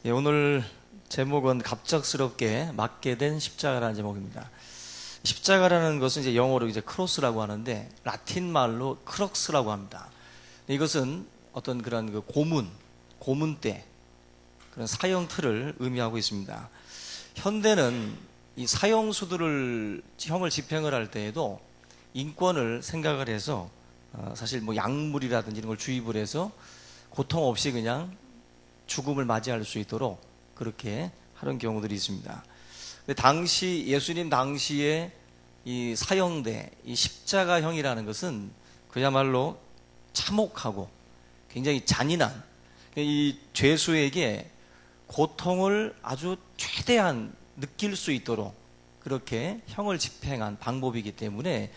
예, 오늘 제목은 갑작스럽게 맞게 된 십자가라는 제목입니다. 십자가라는 것은 이제 영어로 이제 크로스라고 하는데 라틴 말로 크럭스라고 합니다. 이것은 어떤 그런 그 고문 때 그런 사형 틀을 의미하고 있습니다. 현대는 이 사형수들을 형을 집행을 할 때에도 인권을 생각을 해서 사실 뭐 약물이라든지 이런 걸 주입을 해서 고통 없이 그냥 죽음을 맞이할 수 있도록 그렇게 하는 경우들이 있습니다. 근데 당시 예수님 당시에 이 사형대, 이 십자가형이라는 것은 그야말로 참혹하고 굉장히 잔인한 이 죄수에게 고통을 아주 최대한 느낄 수 있도록 그렇게 형을 집행한 방법이기 때문에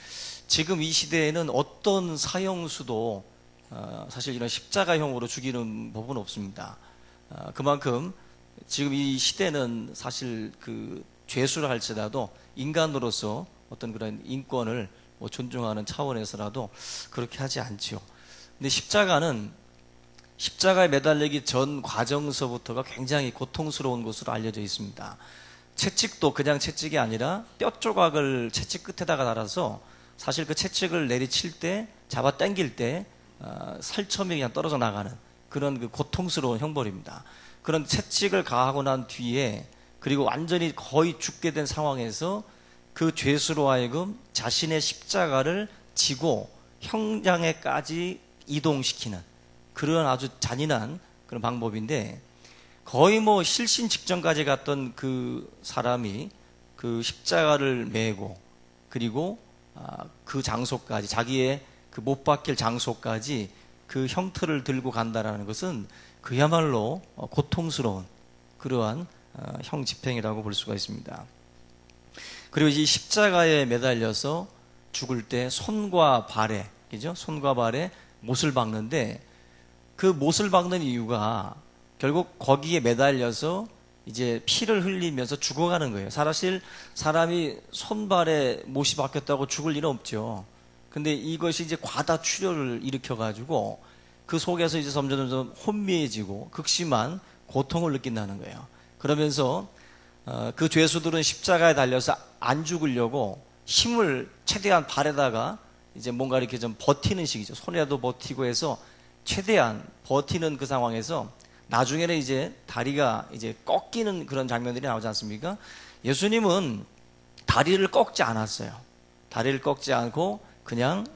지금 이 시대에는 어떤 사형수도 사실 이런 십자가형으로 죽이는 법은 없습니다. 그만큼 지금 이 시대는 사실 그 죄수를 할지라도 인간으로서 어떤 그런 인권을 뭐 존중하는 차원에서라도 그렇게 하지 않지요. 근데 십자가에 매달리기 전 과정서부터가 굉장히 고통스러운 것으로 알려져 있습니다. 채찍도 그냥 채찍이 아니라 뼈 조각을 채찍 끝에다가 달아서 사실 그 채찍을 내리칠 때 잡아 당길 때 살점이 그냥 떨어져 나가는 그런 그 고통스러운 형벌입니다. 그런 채찍을 가하고 난 뒤에 그리고 완전히 거의 죽게 된 상황에서 그 죄수로 하여금 자신의 십자가를 지고 형장에까지 이동시키는 그런 아주 잔인한 그런 방법인데 거의 뭐 실신 직전까지 갔던 그 사람이 그 십자가를 메고 그리고 그 장소까지 자기의 그 못 박힐 장소까지 그 형틀을 들고 간다라는 것은 그야말로 고통스러운 그러한 형 집행이라고 볼 수가 있습니다. 그리고 이 십자가에 매달려서 죽을 때 손과 발에, 그죠? 손과 발에 못을 박는데 그 못을 박는 이유가 결국 거기에 매달려서 이제 피를 흘리면서 죽어가는 거예요. 사실 사람이 손발에 못이 박혔다고 죽을 일은 없죠. 근데 이것이 이제 과다 출혈을 일으켜가지고 그 속에서 이제 점점 혼미해지고 극심한 고통을 느낀다는 거예요. 그러면서 그 죄수들은 십자가에 달려서 안 죽으려고 힘을 최대한 발에다가 이제 뭔가 이렇게 좀 버티는 식이죠. 손이라도 버티고 해서 최대한 버티는 그 상황에서 나중에는 이제 다리가 이제 꺾이는 그런 장면들이 나오지 않습니까? 예수님은 다리를 꺾지 않았어요. 다리를 꺾지 않고 그냥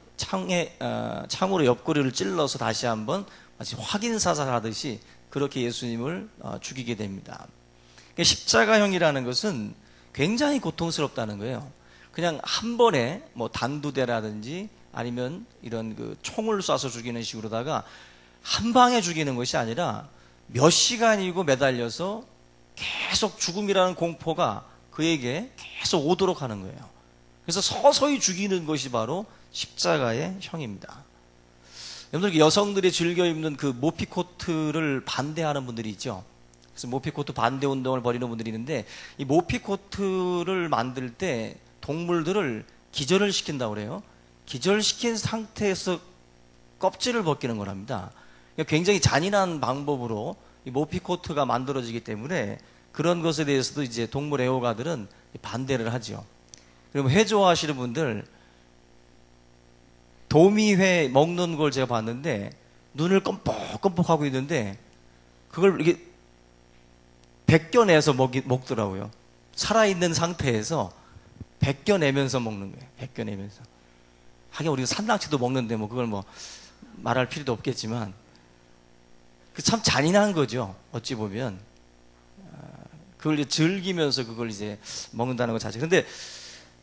창으로 옆구리를 찔러서 다시 한번 마치 확인사살하듯이 그렇게 예수님을 죽이게 됩니다. 십자가형이라는 것은 굉장히 고통스럽다는 거예요. 그냥 한 번에 뭐 단두대라든지 아니면 이런 그 총을 쏴서 죽이는 식으로다가 한 방에 죽이는 것이 아니라 몇 시간이고 매달려서 계속 죽음이라는 공포가 그에게 계속 오도록 하는 거예요. 그래서 서서히 죽이는 것이 바로 십자가의 형입니다. 여러분들 여성들이 즐겨 입는 그 모피코트를 반대하는 분들이 있죠. 그래서 모피코트 반대 운동을 벌이는 분들이 있는데 이 모피코트를 만들 때 동물들을 기절을 시킨다고 그래요. 기절시킨 상태에서 껍질을 벗기는 거랍니다. 굉장히 잔인한 방법으로 이 모피코트가 만들어지기 때문에 그런 것에 대해서도 이제 동물 애호가들은 반대를 하죠. 그리고 회 좋아하시는 분들 도미회 먹는 걸 제가 봤는데 눈을 껌뻑껌뻑 하고 있는데 그걸 이렇게 벗겨내서 먹더라고요. 살아있는 상태에서 벗겨내면서 먹는 거예요. 벗겨내면서. 하긴 우리가 산낙지도 먹는데 뭐 그걸 뭐 말할 필요도 없겠지만 그 참 잔인한 거죠. 어찌 보면 그걸 이제 즐기면서 그걸 이제 먹는다는 것 자체. 그런데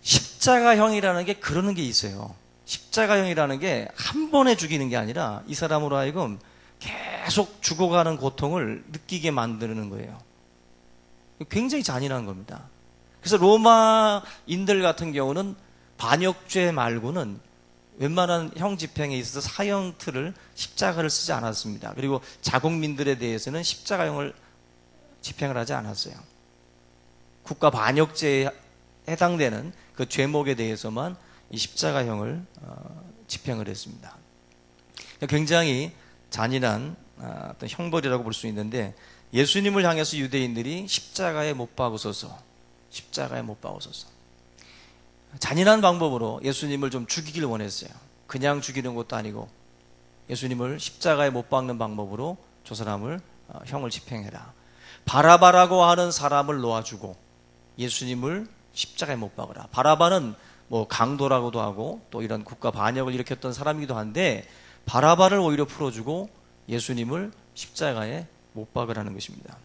십자가형이라는 게 그러는 게 있어요. 십자가형이라는 게 한 번에 죽이는 게 아니라 이 사람으로 하여금 계속 죽어가는 고통을 느끼게 만드는 거예요. 굉장히 잔인한 겁니다. 그래서 로마인들 같은 경우는 반역죄 말고는 웬만한 형 집행에 있어서 사형 틀을 십자가를 쓰지 않았습니다. 그리고 자국민들에 대해서는 십자가형을 집행을 하지 않았어요. 국가 반역죄에 해당되는 그 죄목에 대해서만 이 십자가형을 집행을 했습니다. 굉장히 잔인한 어떤 형벌이라고 볼 수 있는데 예수님을 향해서 유대인들이 십자가에 못 박으소서, 십자가에 못 박으소서. 잔인한 방법으로 예수님을 좀 죽이길 원했어요. 그냥 죽이는 것도 아니고 예수님을 십자가에 못 박는 방법으로 저 사람을 형을 집행해라. 바라바라고 하는 사람을 놓아주고 예수님을 십자가에 못 박으라. 바라바는 뭐 강도라고도 하고 또 이런 국가 반역을 일으켰던 사람이기도 한데 바라바를 오히려 풀어주고 예수님을 십자가에 못 박으라는 것입니다.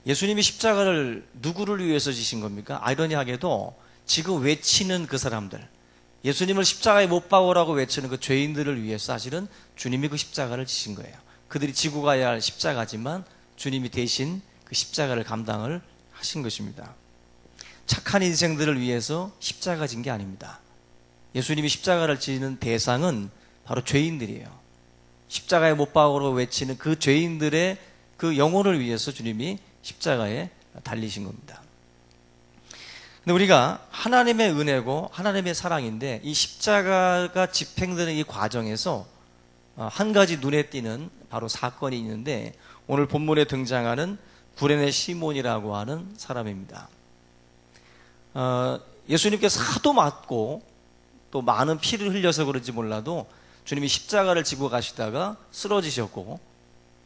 예수님이 십자가를 누구를 위해서 지신 겁니까? 아이러니하게도 지금 외치는 그 사람들, 예수님을 십자가에 못 박으라고 외치는 그 죄인들을 위해서 사실은 주님이 그 십자가를 지신 거예요. 그들이 지고 가야 할 십자가지만 주님이 대신 그 십자가를 감당을 하신 것입니다. 착한 인생들을 위해서 십자가 진 게 아닙니다. 예수님이 십자가를 지는 대상은 바로 죄인들이에요. 십자가에 못 박으라고 외치는 그 죄인들의 그 영혼을 위해서 주님이 십자가에 달리신 겁니다. 근데 우리가 하나님의 은혜고 하나님의 사랑인데 이 십자가가 집행되는 이 과정에서 한 가지 눈에 띄는 바로 사건이 있는데 오늘 본문에 등장하는 구레네 시몬이라고 하는 사람입니다. 예수님께서 하도 맞고 또 많은 피를 흘려서 그런지 몰라도 주님이 십자가를 지고 가시다가 쓰러지셨고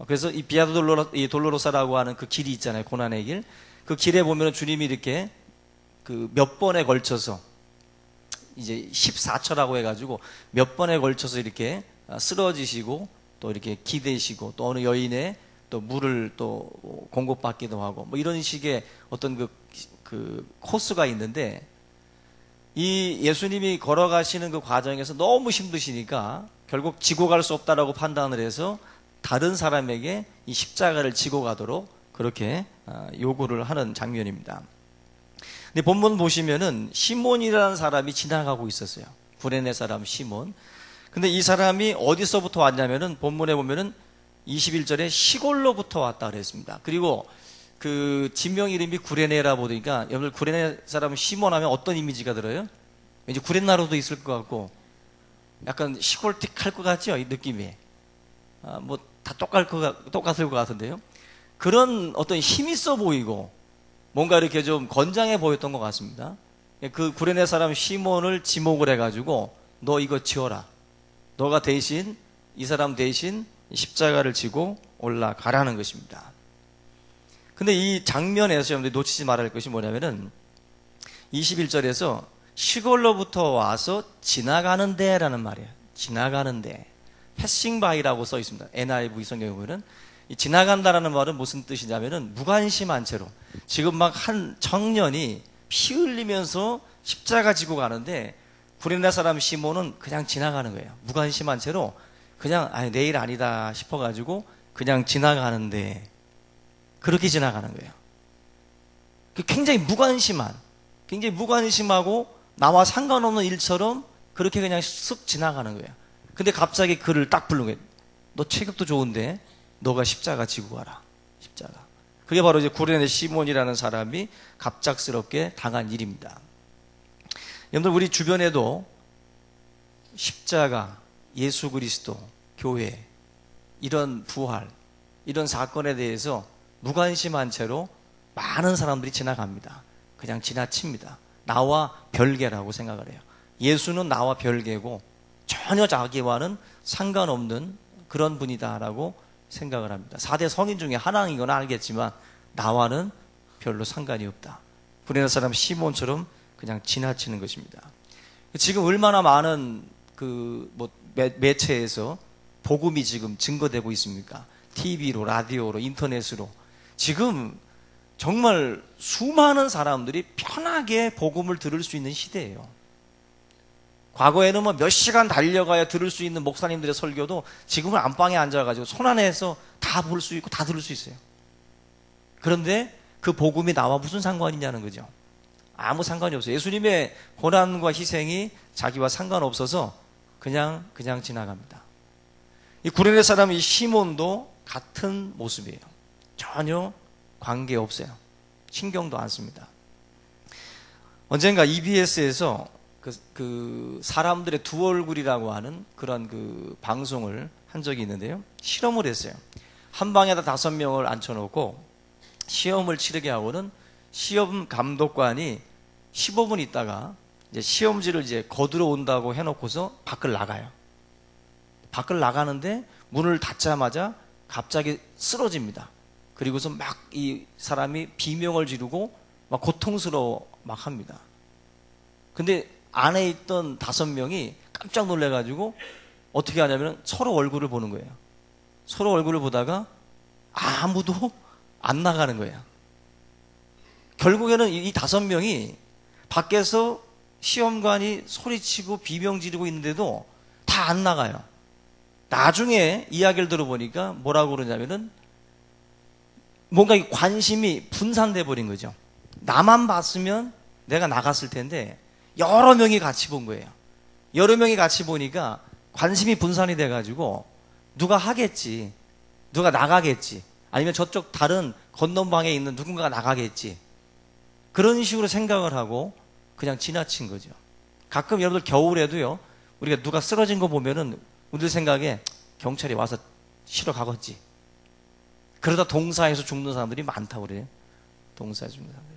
그래서 이 비아 돌로로사라고 하는 그 길이 있잖아요. 고난의 길. 그 길에 보면 주님이 이렇게 그 몇 번에 걸쳐서 이제 14처라고 해가지고 몇 번에 걸쳐서 이렇게 쓰러지시고 또 이렇게 기대시고 또 어느 여인의 또 물을 또 공급받기도 하고 뭐 이런 식의 어떤 그 코스가 있는데 이 예수님이 걸어가시는 그 과정에서 너무 힘드시니까 결국 지고 갈 수 없다라고 판단을 해서 다른 사람에게 이 십자가를 지고 가도록 그렇게 요구를 하는 장면입니다. 근데 본문 보시면은 시몬이라는 사람이 지나가고 있었어요. 구레네 사람 시몬. 근데 이 사람이 어디서부터 왔냐면은 본문에 보면은 21절에 시골로부터 왔다 그랬습니다. 그리고 그 지명 이름이 구레네라 보니까 여러분들 구레네 사람 시몬 하면 어떤 이미지가 들어요? 왠지 구렛나루도 있을 것 같고 약간 시골틱할 것 같죠? 이 느낌이. 뭐 다 똑같을 것 같은데요. 그런 어떤 힘 있어 보이고 뭔가 이렇게 좀 건장해 보였던 것 같습니다. 그 구레네 사람 시몬을 지목을 해가지고 너 이거 지어라. 너가 대신 이 사람 대신 십자가를 지고 올라가라는 것입니다. 근데 이 장면에서 여러분들이 놓치지 말아야 할 것이 뭐냐면은 21절에서 시골로부터 와서 지나가는데 라는 말이에요. 지나가는데. 패싱바이라고 써 있습니다. NIV 성경에 보면은 이 지나간다라는 말은 무슨 뜻이냐면은 무관심한 채로 지금 막 한 청년이 피 흘리면서 십자가 지고 가는데 구레네 사람 시몬은 그냥 지나가는 거예요. 무관심한 채로 그냥 내일 아니다 싶어가지고 그냥 지나가는데 그렇게 지나가는 거예요. 굉장히 무관심하고 나와 상관없는 일처럼 그렇게 그냥 쓱 지나가는 거예요. 근데 갑자기 그를 딱 부른 거예요. 너 체격도 좋은데 너가 십자가 지고 가라. 십자가. 그게 바로 이제 구레네 시몬이라는 사람이 갑작스럽게 당한 일입니다. 여러분들 우리 주변에도 십자가, 예수 그리스도, 교회 이런 부활 이런 사건에 대해서 무관심한 채로 많은 사람들이 지나갑니다. 그냥 지나칩니다. 나와 별개라고 생각을 해요. 예수는 나와 별개고 전혀 자기와는 상관없는 그런 분이다라고 생각을 합니다. 4대 성인 중에 하나인 건 알겠지만 나와는 별로 상관이 없다. 구레네 사람 시몬처럼 그냥 지나치는 것입니다. 지금 얼마나 많은 매체에서 복음이 지금 증거되고 있습니까? TV로, 라디오로, 인터넷으로. 지금 정말 수많은 사람들이 편하게 복음을 들을 수 있는 시대예요. 과거에는 뭐 몇 시간 달려가야 들을 수 있는 목사님들의 설교도 지금은 안방에 앉아가지고 손 안에서 다 볼 수 있고 다 들을 수 있어요. 그런데 그 복음이 나와 무슨 상관이냐는 거죠. 아무 상관이 없어요. 예수님의 고난과 희생이 자기와 상관없어서 그냥 지나갑니다. 이 구레네 사람 이 시몬도 같은 모습이에요. 전혀 관계 없어요. 신경도 안 씁니다. 언젠가 EBS에서 그 사람들의 두 얼굴이라고 하는 그런 그 방송을 한 적이 있는데요. 실험을 했어요. 한 방에다 5명을 앉혀놓고 시험을 치르게 하고는 시험 감독관이 15분 있다가 이제 시험지를 이제 거두러 온다고 해놓고서 밖을 나가요. 밖을 나가는데 문을 닫자마자 갑자기 쓰러집니다. 그리고서 막 이 사람이 비명을 지르고 막 고통스러워 막 합니다. 근데 안에 있던 5명이 깜짝 놀래가지고 어떻게 하냐면 서로 얼굴을 보는 거예요. 서로 얼굴을 보다가 아무도 안 나가는 거예요. 결국에는 이 5명이 밖에서 시험관이 소리치고 비명 지르고 있는데도 다 안 나가요. 나중에 이야기를 들어보니까 뭐라고 그러냐면은 뭔가 관심이 분산돼 버린 거죠. 나만 봤으면 내가 나갔을 텐데 여러 명이 같이 본 거예요. 여러 명이 같이 보니까 관심이 분산이 돼가지고 누가 하겠지, 누가 나가겠지, 아니면 저쪽 다른 건너방에 있는 누군가가 나가겠지, 그런 식으로 생각을 하고 그냥 지나친 거죠. 가끔 여러분들 겨울에도요, 우리가 누가 쓰러진 거 보면은 우리들 생각에 경찰이 와서 실어 가겠지. 그러다 동사에서 죽는 사람들이 많다고 그래요. 동사에서 죽는 사람들.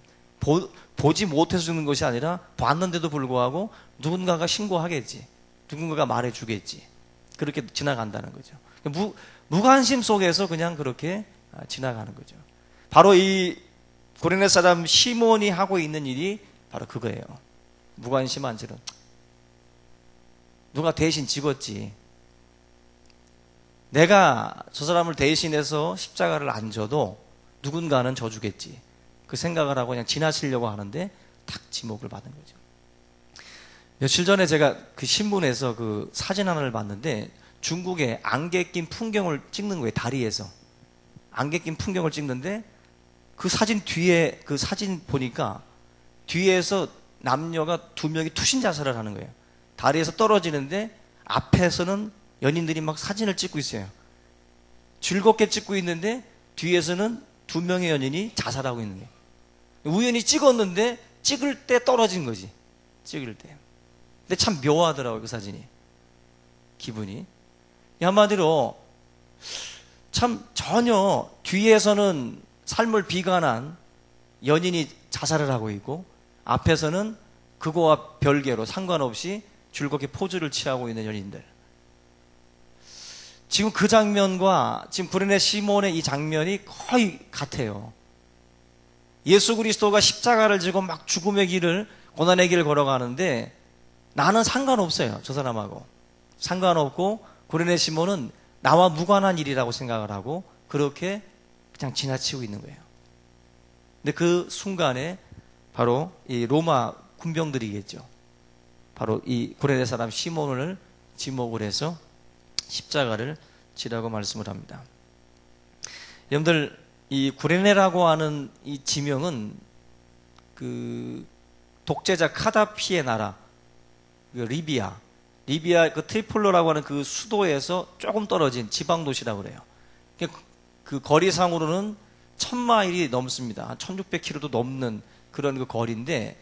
보지 못해서 죽는 것이 아니라 봤는데도 불구하고 누군가가 신고하겠지, 누군가가 말해주겠지, 그렇게 지나간다는 거죠. 무관심 속에서 그냥 그렇게 지나가는 거죠. 바로 이 구레네 사람 시몬이 하고 있는 일이 바로 그거예요. 무관심한 채로 누가 대신 찍었지, 내가 저 사람을 대신해서 십자가를 안 져도 누군가는 져주겠지, 그 생각을 하고 그냥 지나치려고 하는데 탁 지목을 받은 거죠. 며칠 전에 제가 그 신문에서 그 사진 하나를 봤는데 중국의 안개 낀 풍경을 찍는 거예요. 다리에서 안개 낀 풍경을 찍는데 그 사진 뒤에, 그 사진 보니까 뒤에서 남녀가 2명이 투신 자살을 하는 거예요. 다리에서 떨어지는데 앞에서는 연인들이 막 사진을 찍고 있어요. 즐겁게 찍고 있는데 뒤에서는 2명의 연인이 자살하고 있는 거예요. 우연히 찍었는데 찍을 때 떨어진 거지. 찍을 때. 근데 참 묘하더라고요, 그 사진이. 기분이. 한마디로 참 전혀 뒤에서는 삶을 비관한 연인이 자살을 하고 있고 앞에서는 그거와 별개로 상관없이 즐겁게 포즈를 취하고 있는 연인들. 지금 그 장면과 지금 구레네 시몬의 이 장면이 거의 같아요. 예수 그리스도가 십자가를 지고 막 죽음의 길을, 고난의 길을 걸어가는데 나는 상관없어요, 저 사람하고. 상관없고 구레네 시몬은 나와 무관한 일이라고 생각을 하고 그렇게 그냥 지나치고 있는 거예요. 근데 그 순간에 바로 이 로마 군병들이겠죠. 바로 이 구레네 사람 시몬을 지목을 해서 십자가를 지라고 말씀을 합니다. 여러분들, 이 구레네라고 하는 이 지명은 그 독재자 카다피의 나라, 그 리비아 그 트리폴로라고 하는 그 수도에서 조금 떨어진 지방 도시라고 그래요. 그 거리상으로는 1000마일이 넘습니다. 1600km도 넘는 그런 그 거리인데,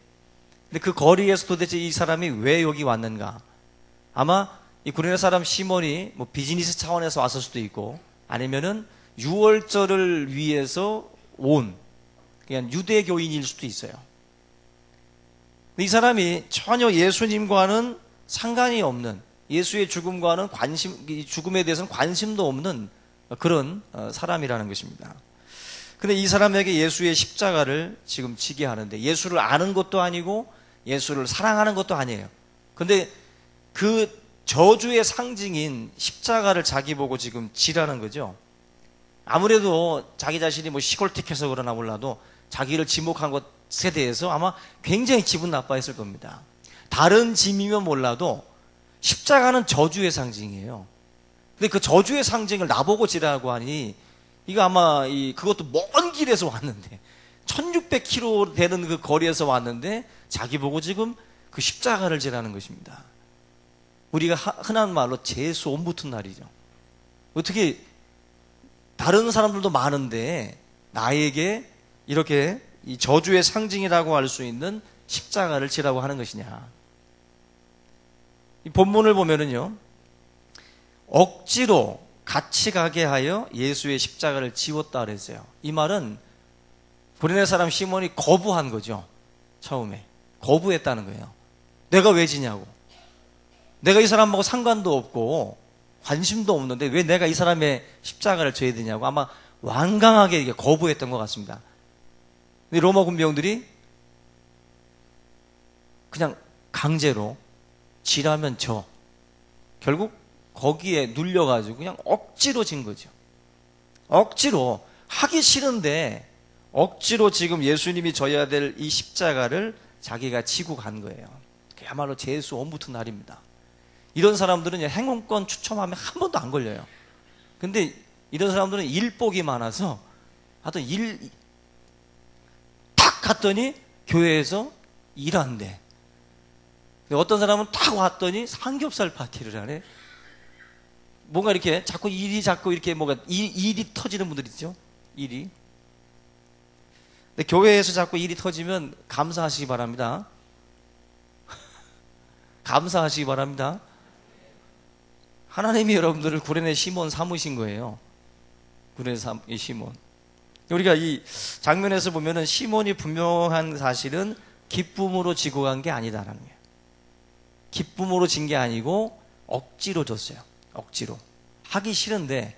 근데 그 거리에서 도대체 이 사람이 왜 여기 왔는가? 아마 이 구레네 사람 시몬이 뭐 비즈니스 차원에서 왔을 수도 있고, 아니면은 유월절을 위해서 온 그냥 유대교인일 수도 있어요. 이 사람이 전혀 예수님과는 상관이 없는, 예수의 죽음과는 죽음에 대해서는 관심도 없는 그런 사람이라는 것입니다. 근데 이 사람에게 예수의 십자가를 지금 지게 하는데, 예수를 아는 것도 아니고 예수를 사랑하는 것도 아니에요. 근데 그 저주의 상징인 십자가를 자기 보고 지금 지라는 거죠. 아무래도 자기 자신이 뭐 시골틱해서 그러나 몰라도 자기를 지목한 것에 대해서 아마 굉장히 기분 나빠했을 겁니다. 다른 짐이면 몰라도 십자가는 저주의 상징이에요. 근데 그 저주의 상징을 나보고 지라고 하니, 이거 아마 그것도 먼 길에서 왔는데 1600km 되는 그 거리에서 왔는데 자기 보고 지금 그 십자가를 지라는 것입니다. 우리가 흔한 말로 재수 온 붙은 날이죠. 어떻게 다른 사람들도 많은데 나에게 이렇게 이 저주의 상징이라고 할 수 있는 십자가를 지라고 하는 것이냐. 이 본문을 보면은요, 억지로 같이 가게 하여 예수의 십자가를 지웠다 그랬어요. 이 말은 구레네 사람 시몬이 거부한 거죠. 처음에 거부했다는 거예요. 내가 왜 지냐고. 내가 이 사람하고 상관도 없고 관심도 없는데 왜 내가 이 사람의 십자가를 져야 되냐고 아마 완강하게 거부했던 것 같습니다. 근데 로마 군병들이 그냥 강제로 지라면 져. 결국 거기에 눌려가지고 그냥 억지로 진 거죠. 억지로 하기 싫은데 억지로 지금 예수님이 져야 될 이 십자가를 자기가 지고 간 거예요. 그야말로 재수 원부터 날입니다. 이런 사람들은 행운권 추첨하면 한 번도 안 걸려요. 근데 이런 사람들은 일복이 많아서 하여튼 탁 갔더니 교회에서 일한대. 어떤 사람은 탁 왔더니 삼겹살 파티를 하네. 뭔가 이렇게 자꾸 이렇게 뭔가 일이 터지는 분들 있죠. 일이. 근데 교회에서 자꾸 일이 터지면 감사하시기 바랍니다. 감사하시기 바랍니다. 하나님이 여러분들을 구레네 시몬 삼으신 거예요. 구레네 시몬. 우리가 이 장면에서 보면은 시몬이 분명한 사실은 기쁨으로 지고 간 게 아니다라는 거예요. 기쁨으로 진 게 아니고 억지로 졌어요. 억지로. 하기 싫은데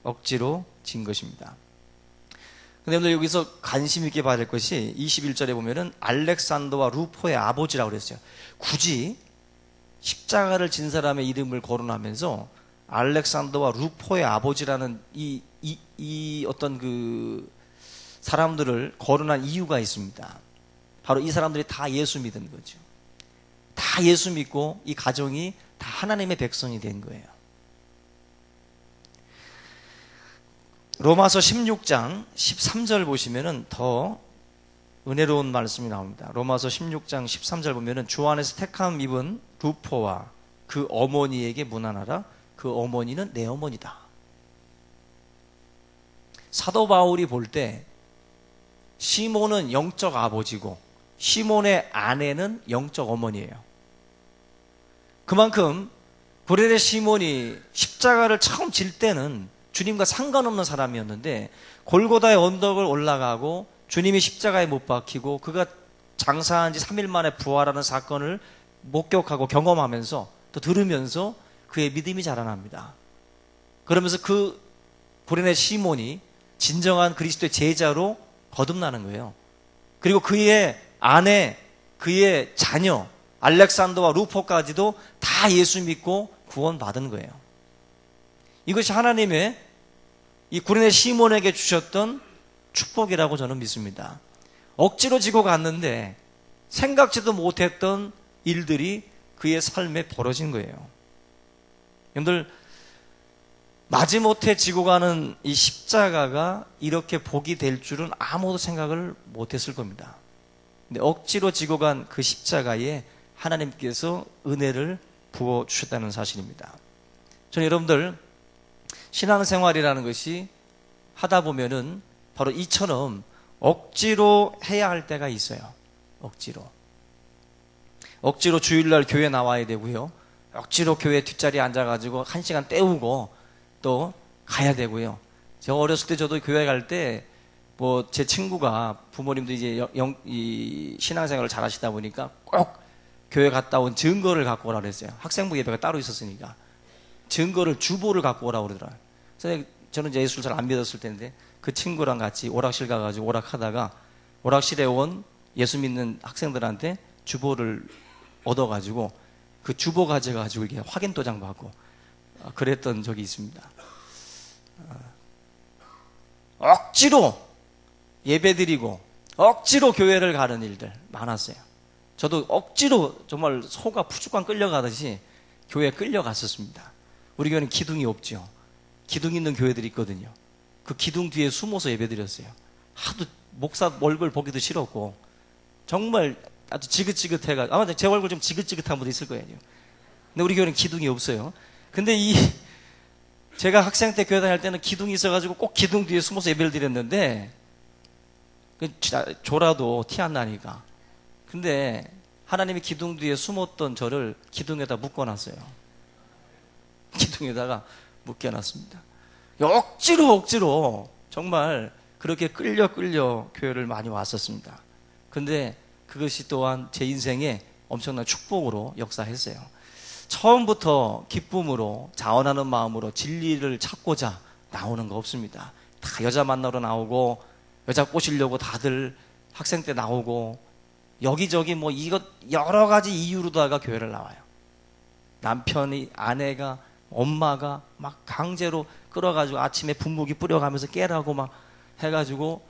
억지로 진 것입니다. 근데 여러분들 여기서 관심 있게 봐야 될 것이 21절에 보면은 알렉산더와 루포의 아버지라고 그랬어요. 굳이 십자가를 진 사람의 이름을 거론하면서 알렉산더와 루포의 아버지라는 이 어떤 그 사람들을 거론한 이유가 있습니다. 바로 이 사람들이 다 예수 믿은 거죠. 다 예수 믿고 이 가정이 다 하나님의 백성이 된 거예요. 로마서 16장 13절 보시면은 더 은혜로운 말씀이 나옵니다. 로마서 16장 13절 보면은 주 안에서 택함 입은 루포와 그 어머니에게 문안하라. 그 어머니는 내 어머니다. 사도 바울이 볼 때 시몬은 영적 아버지고 시몬의 아내는 영적 어머니예요. 그만큼 구레네 시몬이 십자가를 처음 질 때는 주님과 상관없는 사람이었는데 골고다의 언덕을 올라가고 주님이 십자가에 못 박히고 그가 장사한 지 3일 만에 부활하는 사건을 목격하고 경험하면서 또 들으면서 그의 믿음이 자라납니다. 그러면서 그 구레네 시몬이 진정한 그리스도의 제자로 거듭나는 거예요. 그리고 그의 아내, 그의 자녀 알렉산더와 루포까지도 다 예수 믿고 구원받은 거예요. 이것이 하나님의 이 구레네 시몬에게 주셨던 축복이라고 저는 믿습니다. 억지로 지고 갔는데 생각지도 못했던 일들이 그의 삶에 벌어진 거예요. 여러분들 마지못해 지고 가는 이 십자가가 이렇게 복이 될 줄은 아무도 생각을 못했을 겁니다. 근데 억지로 지고 간 그 십자가에 하나님께서 은혜를 부어주셨다는 사실입니다. 저는 여러분들 신앙생활이라는 것이 하다 보면은 바로 이처럼 억지로 해야 할 때가 있어요. 억지로 주일날 교회 나와야 되고요. 억지로 교회 뒷자리에 앉아가지고 1시간 때우고 또 가야 되고요. 제가 어렸을 때 저도 교회 갈 때 뭐 제 친구가 부모님도 이제 이 신앙생활을 잘 하시다 보니까 꼭 교회 갔다 온 증거를 갖고 오라 그랬어요. 학생부 예배가 따로 있었으니까 증거를 주보를 갖고 오라고 그러더라고요. 그래서 저는 이제 예수를 잘 안 믿었을 텐데 그 친구랑 같이 오락실 가가지고 오락하다가 오락실에 온 예수 믿는 학생들한테 주보를 얻어가지고 그 주보 가져가지고 이렇게 확인 도장 받고 그랬던 적이 있습니다. 억지로 예배드리고 억지로 교회를 가는 일들 많았어요. 저도 억지로 정말 소가 푸죽간 끌려가듯이 교회에 끌려갔었습니다. 우리 교회는 기둥이 없죠. 기둥 있는 교회들이 있거든요. 그 기둥 뒤에 숨어서 예배드렸어요. 하도 목사 얼굴 보기도 싫었고 정말 아주 지긋지긋해가지고 아마 제 얼굴 좀 지긋지긋한 분도 있을 거예요. 근데 우리 교회는 기둥이 없어요. 근데 제가 학생 때 교회 다닐 때는 기둥이 있어가지고 꼭 기둥 뒤에 숨어서 예배를 드렸는데 졸아도 티 안 나니까. 근데 하나님이 기둥 뒤에 숨었던 저를 기둥에다 묶어놨어요. 기둥에다가 묶여놨습니다. 억지로 정말 그렇게 끌려 교회를 많이 왔었습니다. 근데 그것이 또한 제 인생에 엄청난 축복으로 역사했어요. 처음부터 기쁨으로 자원하는 마음으로 진리를 찾고자 나오는 거 없습니다. 다 여자 만나러 나오고 여자 꼬시려고 다들 학생 때 나오고 여기저기 뭐 이것 여러 가지 이유로다가 교회를 나와요. 남편이, 아내가, 엄마가 막 강제로 끌어가지고 아침에 분무기 뿌려가면서 깨라고 막 해가지고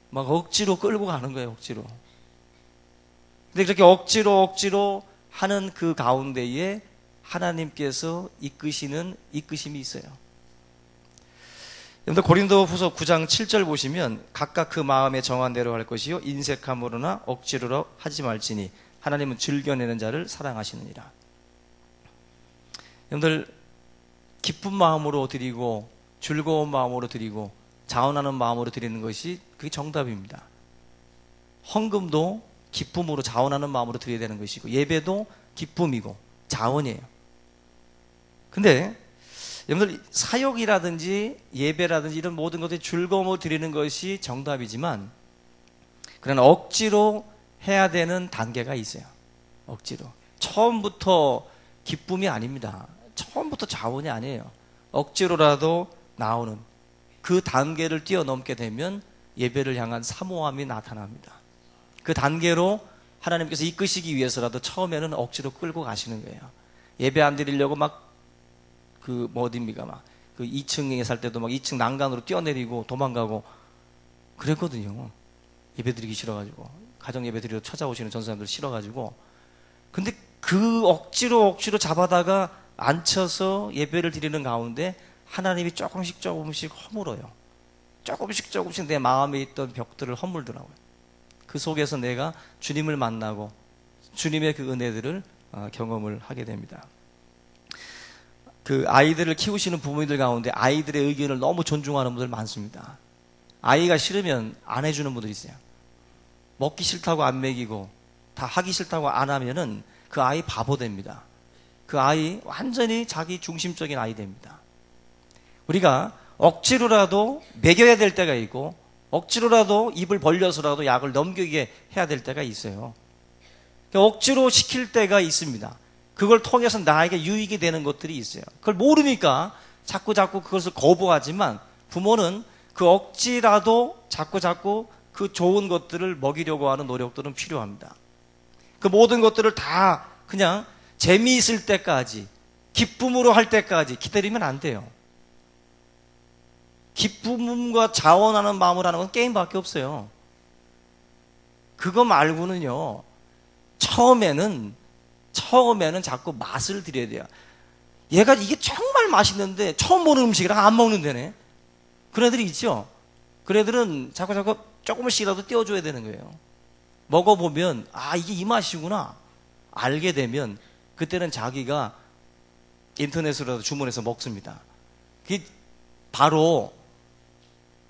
막 억지로 끌고 가는 거예요. 억지로. 근데 그렇게 억지로 하는 그 가운데에 하나님께서 이끄시는 이끄심이 있어요. 여러분들 고린도후서 9장 7절 보시면 각각 그 마음에 정한 대로 할 것이요 인색함으로나 억지로 하지 말지니 하나님은 즐겨내는 자를 사랑하시느니라. 여러분들 기쁜 마음으로 드리고 즐거운 마음으로 드리고 자원하는 마음으로 드리는 것이 그게 정답입니다. 헌금도 기쁨으로 자원하는 마음으로 드려야 되는 것이고 예배도 기쁨이고 자원이에요. 근데 여러분들 사역이라든지 예배라든지 이런 모든 것들이 즐거움을 드리는 것이 정답이지만 그러나 억지로 해야 되는 단계가 있어요. 억지로. 처음부터 기쁨이 아닙니다. 처음부터 자원이 아니에요. 억지로라도 나오는 그 단계를 뛰어넘게 되면 예배를 향한 사모함이 나타납니다. 그 단계로 하나님께서 이끄시기 위해서라도 처음에는 억지로 끌고 가시는 거예요. 예배 안 드리려고 막 어딥니까? 막, 2층에 살 때도 막 2층 난간으로 뛰어내리고 도망가고 그랬거든요. 예배 드리기 싫어가지고. 가정 예배 드리러 찾아오시는 전사님들 싫어가지고. 근데 그 억지로 잡아다가 앉혀서 예배를 드리는 가운데 하나님이 조금씩 허물어요. 조금씩 내 마음에 있던 벽들을 허물더라고요. 그 속에서 내가 주님을 만나고 주님의 그 은혜들을 경험을 하게 됩니다. 그 아이들을 키우시는 부모님들 가운데 아이들의 의견을 너무 존중하는 분들 많습니다. 아이가 싫으면 안 해주는 분들 있어요. 먹기 싫다고 안 먹이고 다 하기 싫다고 안 하면은 그 아이 바보 됩니다. 그 아이 완전히 자기 중심적인 아이 됩니다. 우리가 억지로라도 먹여야 될 때가 있고 억지로라도 입을 벌려서라도 약을 넘기게 해야 될 때가 있어요. 억지로 시킬 때가 있습니다. 그걸 통해서 나에게 유익이 되는 것들이 있어요. 그걸 모르니까 자꾸 그것을 거부하지만 부모는 그 억지라도 자꾸 그 좋은 것들을 먹이려고 하는 노력들은 필요합니다. 그 모든 것들을 다 그냥 재미있을 때까지 기쁨으로 할 때까지 기다리면 안 돼요. 기쁨과 자원하는 마음을 하는 건 게임밖에 없어요. 그거 말고는요. 처음에는 자꾸 맛을 들여야 돼요. 얘가 이게 정말 맛있는데 처음 보는 음식이라 안 먹는다네. 그런 애들이 있죠. 그런 애들은 자꾸 조금씩이라도 띄워줘야 되는 거예요. 먹어보면 이게 이 맛이구나 알게 되면 그때는 자기가 인터넷으로라도 주문해서 먹습니다. 그게 바로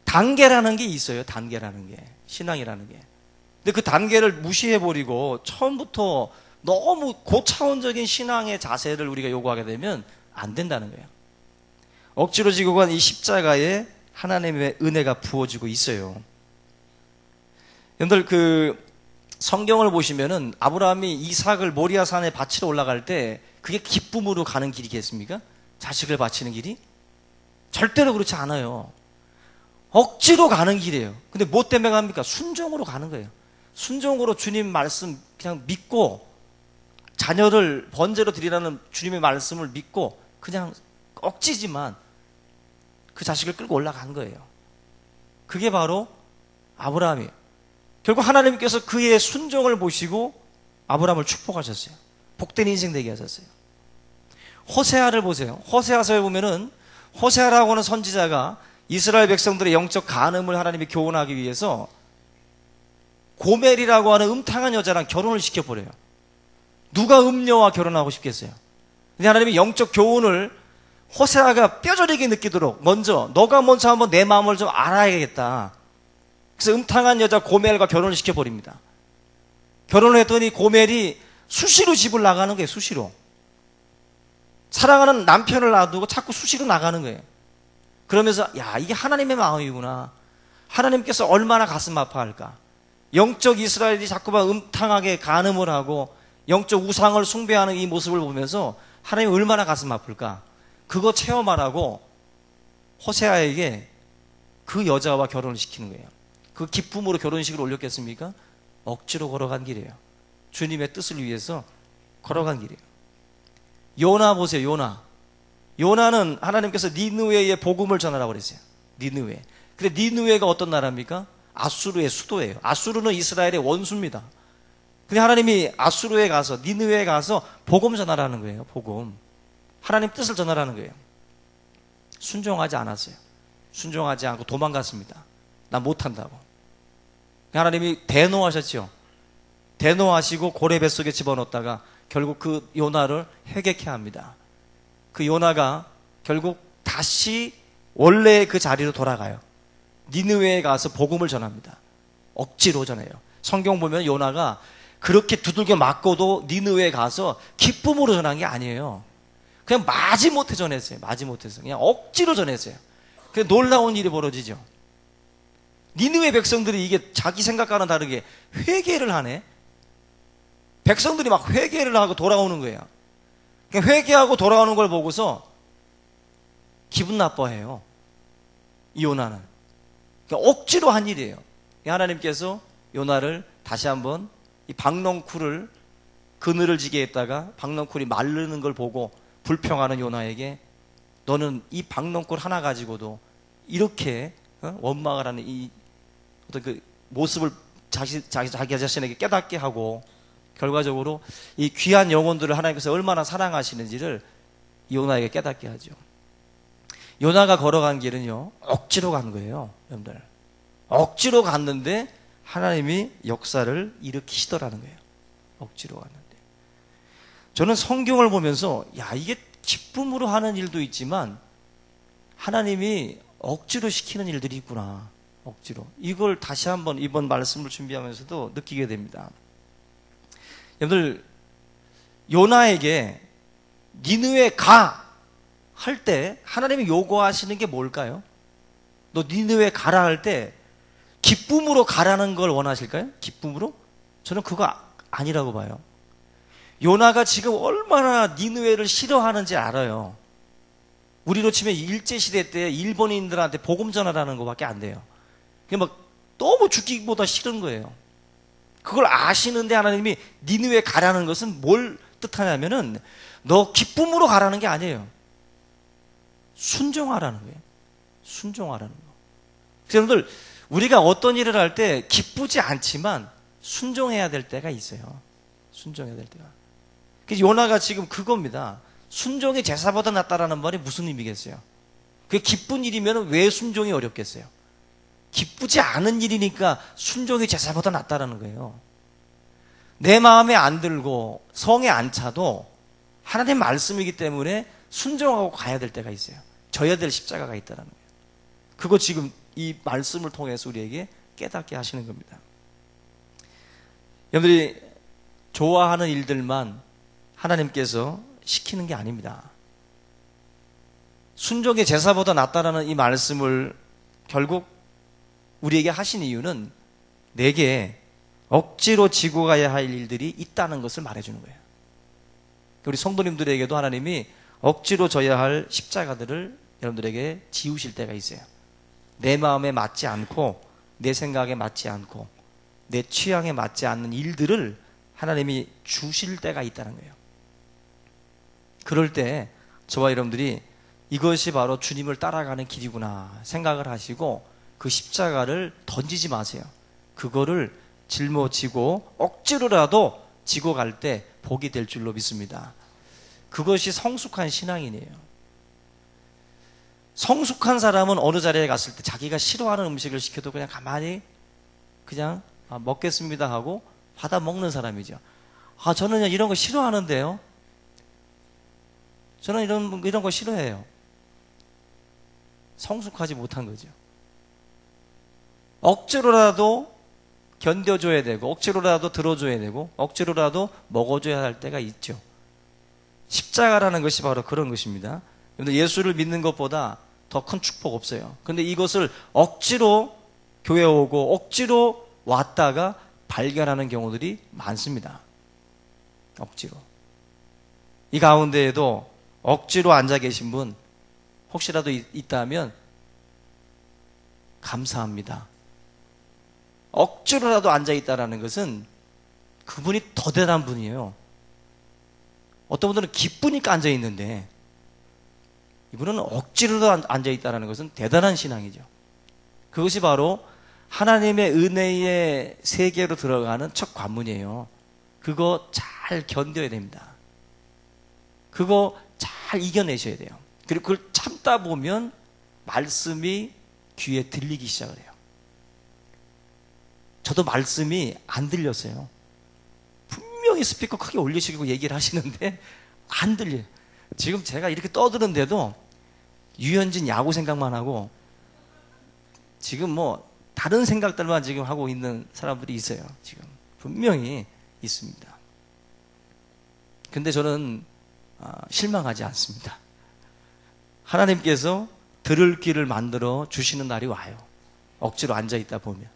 단계라는 게 있어요. 단계라는 게. 신앙이라는 게. 근데 그 단계를 무시해버리고 처음부터 너무 고차원적인 신앙의 자세를 우리가 요구하게 되면 안 된다는 거예요. 억지로 지고 간 이 십자가에 하나님의 은혜가 부어지고 있어요. 여러분들 성경을 보시면은 아브라함이 이삭을 모리아 산에 바치러 올라갈 때 그게 기쁨으로 가는 길이겠습니까? 자식을 바치는 길이? 절대로 그렇지 않아요. 억지로 가는 길이에요. 근데 뭐 때문에 갑니까? 순종으로 가는 거예요. 순종으로 주님 말씀 그냥 믿고 자녀를 번제로 드리라는 주님의 말씀을 믿고 그냥 억지지만 그 자식을 끌고 올라간 거예요. 그게 바로 아브라함이에요. 결국 하나님께서 그의 순종을 보시고 아브라함을 축복하셨어요. 복된 인생 되게 하셨어요. 호세아를 보세요. 호세아서에 보면은 호세아라고 하는 선지자가 이스라엘 백성들의 영적 간음을 하나님이 교훈하기 위해서 고멜이라고 하는 음탕한 여자랑 결혼을 시켜버려요. 누가 음녀와 결혼하고 싶겠어요? 근데 하나님이 영적 교훈을 호세아가 뼈저리게 느끼도록 너가 먼저 한번 내 마음을 좀 알아야겠다. 그래서 음탕한 여자 고멜과 결혼을 시켜버립니다. 결혼을 했더니 고멜이 수시로 집을 나가는 거예요. 수시로. 사랑하는 남편을 놔두고 자꾸 수시로 나가는 거예요. 그러면서 야, 이게 하나님의 마음이구나. 하나님께서 얼마나 가슴 아파할까. 영적 이스라엘이 자꾸만 음탕하게 간음을 하고 영적 우상을 숭배하는 이 모습을 보면서 하나님이 얼마나 가슴 아플까. 그거 체험하라고 호세아에게 그 여자와 결혼을 시키는 거예요. 그 기쁨으로 결혼식을 올렸겠습니까? 억지로 걸어간 길이에요. 주님의 뜻을 위해서 걸어간 길이에요. 요나 보세요. 요나는 하나님께서 니느웨의 복음을 전하라고 그랬어요. 니느웨. 근데 니느웨가 어떤 나라입니까? 아수르의 수도예요. 아수르는 이스라엘의 원수입니다. 근데 하나님이 아수르에 가서 니느웨에 가서 복음 전하라는 거예요. 복음. 하나님 뜻을 전하라는 거예요. 순종하지 않았어요. 순종하지 않고 도망갔습니다. 나 못한다고. 하나님이 대노하셨죠. 대노하시고 고래 뱃속에 집어넣었다가 결국 그 요나를 회개케 합니다. 그 요나가 결국 다시 원래의 그 자리로 돌아가요. 니느웨에 가서 복음을 전합니다. 억지로 전해요. 성경 보면 요나가 그렇게 두들겨 맞고도 니느웨에 가서 기쁨으로 전한 게 아니에요. 그냥 마지못해 전했어요. 마지못해서 그냥 억지로 전했어요. 그 놀라운 일이 벌어지죠. 니느웨 백성들이 이게 자기 생각과는 다르게 회개를 하네. 백성들이 막 회개를 하고 돌아오는 거예요. 그냥 회개하고 돌아오는 걸 보고서 기분 나빠해요. 이 요나는. 그러니까 억지로 한 일이에요. 하나님께서 요나를 다시 한번 이 박넝쿨을 그늘을 지게 했다가 박넝쿨이 마르는 걸 보고 불평하는 요나에게 너는 이 박넝쿨 하나 가지고도 이렇게 원망을 하는 이 어떤 그 모습을 자기 자신에게 깨닫게 하고 결과적으로 이 귀한 영혼들을 하나님께서 얼마나 사랑하시는지를 요나에게 깨닫게 하죠. 요나가 걸어간 길은요, 억지로 간 거예요, 여러분들. 억지로 갔는데 하나님이 역사를 일으키시더라는 거예요. 억지로 갔는데. 저는 성경을 보면서 야, 이게 기쁨으로 하는 일도 있지만 하나님이 억지로 시키는 일들이 있구나. 억지로. 이걸 다시 한번 이번 말씀을 준비하면서도 느끼게 됩니다. 여러분들, 요나에게 니느웨 가! 할 때 하나님이 요구하시는 게 뭘까요? 너 니느웨 가라 할 때 기쁨으로 가라는 걸 원하실까요? 기쁨으로? 저는 그거 아니라고 봐요. 요나가 지금 얼마나 니느웨를 싫어하는지 알아요. 우리로 치면 일제시대 때 일본인들한테 복음 전하라는 것밖에 안 돼요. 그냥 막 너무 죽기보다 싫은 거예요. 그걸 아시는데 하나님이 니느웨 가라는 것은 뭘 뜻하냐면은 너 기쁨으로 가라는 게 아니에요. 순종하라는 거예요. 순종하라는 거. 그래서 여러분들, 우리가 어떤 일을 할 때 기쁘지 않지만 순종해야 될 때가 있어요. 순종해야 될 때가. 그래서 요나가 지금 그겁니다. 순종이 제사보다 낫다라는 말이 무슨 의미겠어요? 그게 기쁜 일이면 왜 순종이 어렵겠어요? 기쁘지 않은 일이니까 순종이 제사보다 낫다라는 거예요. 내 마음에 안 들고 성에 안 차도 하나님 말씀이기 때문에 순종하고 가야 될 때가 있어요. 져야 될 십자가가 있다는 거예요. 그거 지금 이 말씀을 통해서 우리에게 깨닫게 하시는 겁니다. 여러분들이 좋아하는 일들만 하나님께서 시키는 게 아닙니다. 순종의 제사보다 낫다라는 이 말씀을 결국 우리에게 하신 이유는 내게 억지로 지고 가야 할 일들이 있다는 것을 말해주는 거예요. 우리 성도님들에게도 하나님이 억지로 져야 할 십자가들을 여러분들에게 지우실 때가 있어요. 내 마음에 맞지 않고 내 생각에 맞지 않고 내 취향에 맞지 않는 일들을 하나님이 주실 때가 있다는 거예요. 그럴 때 저와 여러분들이 이것이 바로 주님을 따라가는 길이구나 생각을 하시고 그 십자가를 던지지 마세요. 그거를 짊어지고 억지로라도 지고 갈 때 복이 될 줄로 믿습니다. 그것이 성숙한 신앙이네요. 성숙한 사람은 어느 자리에 갔을 때 자기가 싫어하는 음식을 시켜도 그냥 가만히 그냥 먹겠습니다 하고 받아 먹는 사람이죠. 저는 이런 거 싫어하는데요. 저는 이런 거 싫어해요. 성숙하지 못한 거죠. 억지로라도 견뎌줘야 되고 억지로라도 들어줘야 되고 억지로라도 먹어줘야 할 때가 있죠. 십자가라는 것이 바로 그런 것입니다. 여러분들 예수를 믿는 것보다 더 큰 축복 없어요. 근데 이것을 억지로 교회 오고 억지로 왔다가 발견하는 경우들이 많습니다. 억지로. 이 가운데에도 억지로 앉아 계신 분 혹시라도 있다면 감사합니다. 억지로라도 앉아 있다라는 것은 그분이 더 대단한 분이에요. 어떤 분들은 기쁘니까 앉아 있는데 이분은 억지로도 앉아 있다라는 것은 대단한 신앙이죠. 그것이 바로 하나님의 은혜의 세계로 들어가는 첫 관문이에요. 그거 잘 견뎌야 됩니다. 그거 잘 이겨내셔야 돼요. 그리고 그걸 참다 보면 말씀이 귀에 들리기 시작을 해요. 저도 말씀이 안 들렸어요. 분명히 스피커 크게 올리시고 얘기를 하시는데 안 들려요. 지금 제가 이렇게 떠드는데도 유현진 야구 생각만 하고 지금 뭐 다른 생각들만 지금 하고 있는 사람들이 있어요. 지금 분명히 있습니다. 근데 저는 실망하지 않습니다. 하나님께서 들을 귀를 만들어 주시는 날이 와요. 억지로 앉아있다 보면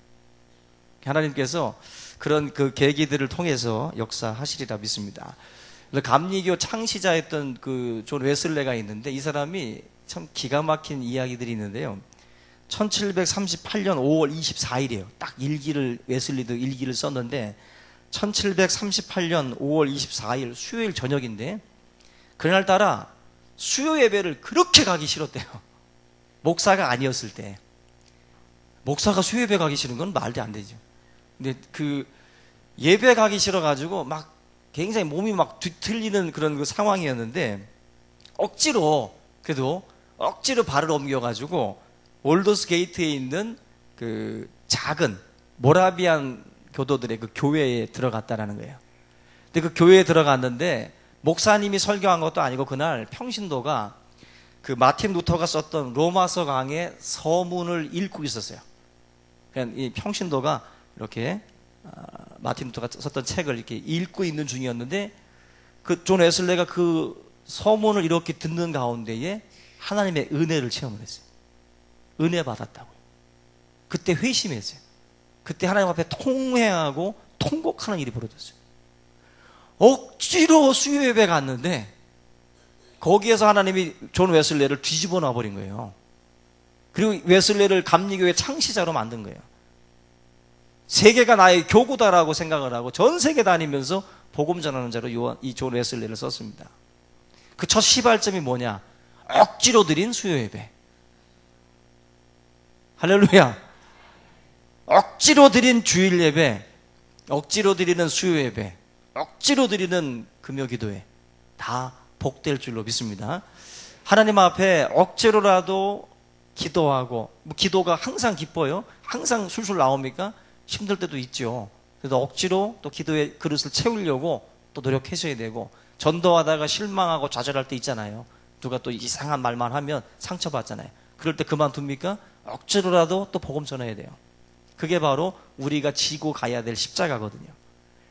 하나님께서 그런 그 계기들을 통해서 역사하시리라 믿습니다. 감리교 창시자였던 그 존 웨슬레가 있는데 이 사람이 참 기가 막힌 이야기들이 있는데요. 1738년 5월 24일이에요. 딱 일기를, 웨슬리도 일기를 썼는데 1738년 5월 24일 수요일 저녁인데 그날따라 수요 예배를 그렇게 가기 싫었대요. 목사가 아니었을 때. 목사가 수요 예배 가기 싫은 건 말도 안 되죠. 근데 그 예배 가기 싫어가지고 막 굉장히 몸이 막 뒤틀리는 그런 그 상황이었는데 억지로 그래도 억지로 발을 옮겨가지고 올더스 게이트에 있는 그 작은 모라비안 교도들의 그 교회에 들어갔다라는 거예요. 근데 그 교회에 들어갔는데 목사님이 설교한 것도 아니고 그날 평신도가 그 마틴 루터가 썼던 로마서 강의 서문을 읽고 있었어요. 그냥 이 평신도가 이렇게 마틴 루터가 썼던 책을 이렇게 읽고 있는 중이었는데 그 존 웨슬레가 그 서문을 이렇게 듣는 가운데에 하나님의 은혜를 체험을 했어요. 은혜 받았다고. 그때 회심했어요. 그때 하나님 앞에 통회하고 통곡하는 일이 벌어졌어요. 억지로 수요 예배 갔는데 거기에서 하나님이 존 웨슬레를 뒤집어 놔버린 거예요. 그리고 웨슬레를 감리교의 창시자로 만든 거예요. 세계가 나의 교구다라고 생각을 하고 전 세계 다니면서 복음 전하는 자로 이 존 웨슬레를 썼습니다. 그 첫 시발점이 뭐냐? 억지로 드린 수요 예배. 할렐루야. 억지로 드린 주일 예배, 억지로 드리는 수요 예배, 억지로 드리는 금요 기도회 다 복될 줄로 믿습니다. 하나님 앞에 억지로라도 기도하고, 기도가 항상 기뻐요? 항상 술술 나옵니까? 힘들 때도 있죠. 그래도 억지로 또 기도의 그릇을 채우려고 또 노력하셔야 되고, 전도하다가 실망하고 좌절할 때 있잖아요. 누가 또 이상한 말만 하면 상처받잖아요. 그럴 때 그만둡니까? 억지로라도 또 복음 전해야 돼요. 그게 바로 우리가 지고 가야 될 십자가거든요.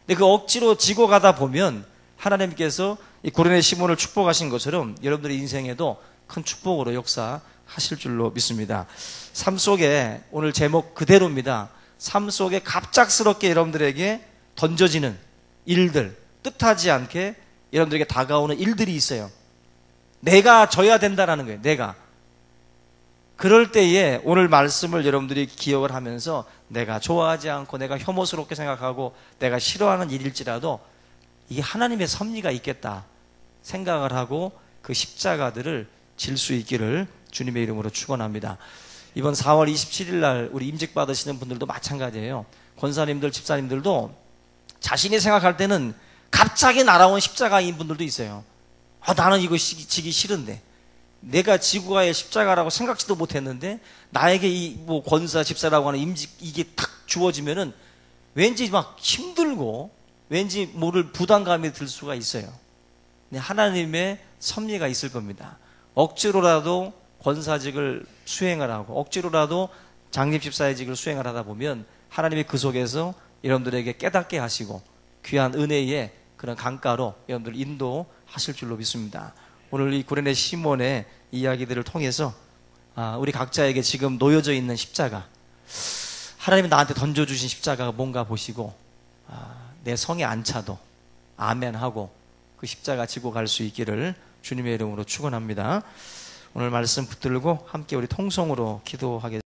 근데 그 억지로 지고 가다 보면 하나님께서 이 고레네 시몬을 축복하신 것처럼 여러분들의 인생에도 큰 축복으로 역사하실 줄로 믿습니다. 삶 속에 오늘 제목 그대로입니다. 삶 속에 갑작스럽게 여러분들에게 던져지는 일들, 뜻하지 않게 여러분들에게 다가오는 일들이 있어요. 내가 져야 된다는 거예요. 내가. 그럴 때에 오늘 말씀을 여러분들이 기억을 하면서 내가 좋아하지 않고 내가 혐오스럽게 생각하고 내가 싫어하는 일일지라도 이게 하나님의 섭리가 있겠다 생각을 하고 그 십자가들을 질 수 있기를 주님의 이름으로 축원합니다. 이번 4월 27일 날 우리 임직 받으시는 분들도 마찬가지예요. 권사님들, 집사님들도 자신이 생각할 때는 갑자기 날아온 십자가인 분들도 있어요. 나는 이거 지기 싫은데 내가 지고 가야 십자가라고 생각지도 못했는데 나에게 이 뭐 권사 집사라고 하는 임직 이게 탁 주어지면은 왠지 막 힘들고 왠지 모를 부담감이 들 수가 있어요. 근데 하나님의 섭리가 있을 겁니다. 억지로라도 권사직을 수행을 하고 억지로라도 장립 집사의 직을 수행을 하다 보면 하나님이 그 속에서 여러분들에게 깨닫게 하시고 귀한 은혜의 그 그런 강가로 여러분들 인도하실 줄로 믿습니다. 오늘 이 구레네 시몬의 이야기들을 통해서 우리 각자에게 지금 놓여져 있는 십자가, 하나님이 나한테 던져주신 십자가가 뭔가 보시고 내 성에 안 차도 아멘하고 그 십자가 지고 갈 수 있기를 주님의 이름으로 축원합니다. 오늘 말씀 붙들고 함께 우리 통성으로 기도하겠습니다.